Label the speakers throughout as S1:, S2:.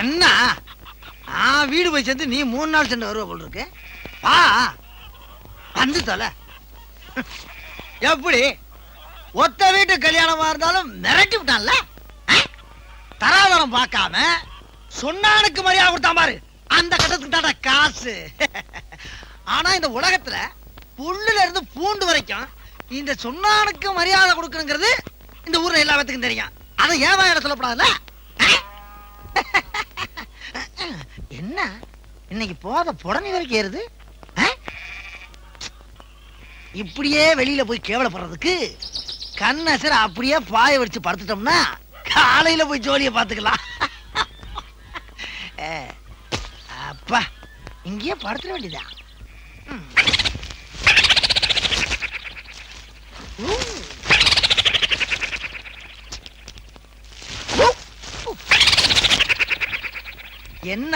S1: என்ன நான் வீடு போய் சேர்ந்து நீ 3 நாள் சென்று வருவ போல் இருக்கு. வா வந்து தொலை. எப்படி ஒத்த வீட்டு கல்யாணமா இருந்தாலும் மிரட்டி விட்டான்ல. தராதரம் பார்க்காம சொன்னானுக்கு மரியாதை கொடுத்தான் பாரு. அந்த கட்டத்துக்கு தான காசு. ஆனா இந்த உலகத்துல புல்லுல இருந்து பூண்டு வரைக்கும் இந்த சொன்னானுக்கு மரியாதை கொடுக்கணுங்கிறது இந்த ஊர்ல எல்லா பேத்துக்கும் தெரியும். அதை ஏன் வாயில சொல்லப்படாதுல்ல. என்ன இன்னைக்கு போத புடனி வரைக்கும் ஏறுது. இப்படியே வெளியில போய் கேவலப்படுறதுக்கு கண்ணசர அப்படியே பாய வச்சு படுத்துட்டோம்னா காலையில போய் ஜோலியை பார்த்துக்கலாம். அப்பா இங்கேயே படுத்துட வேண்டியதா. என்ன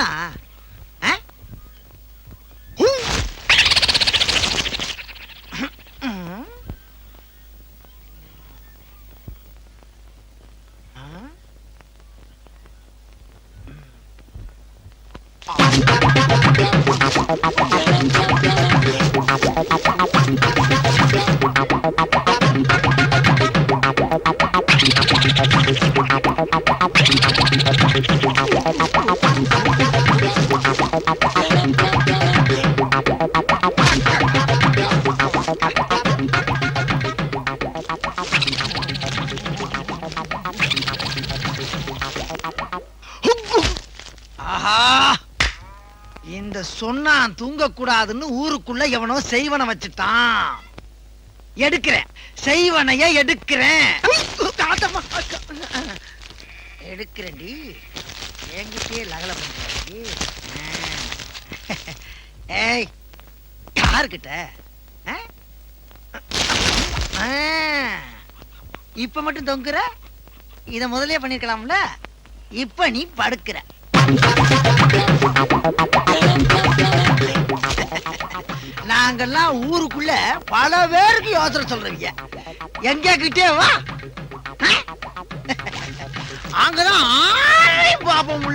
S1: இந்த சொன்னான் தூங்க கூடாதுன்னு ஊருக்குள்ள எவனோ செய்வன வச்சுட்டான். எடுக்கிறேன் செய்வனைய எடுக்கிறேன். எடுக்கிறேன்டி என்கிட்டயே லகல பண்றாடி. ஏய் யாருக்கிட்ட இப்ப மட்டும் தொங்குற? இத முதலே பண்ணிருக்கலாம்ல. இப்ப நீ படுக்கிற. நாங்கெல்லாம் ஊருக்குள்ள பல பேருக்கு யோசனை சொல்றீங்க. எங்க கிட்டே வா. அங்கதான் பாப்போம்.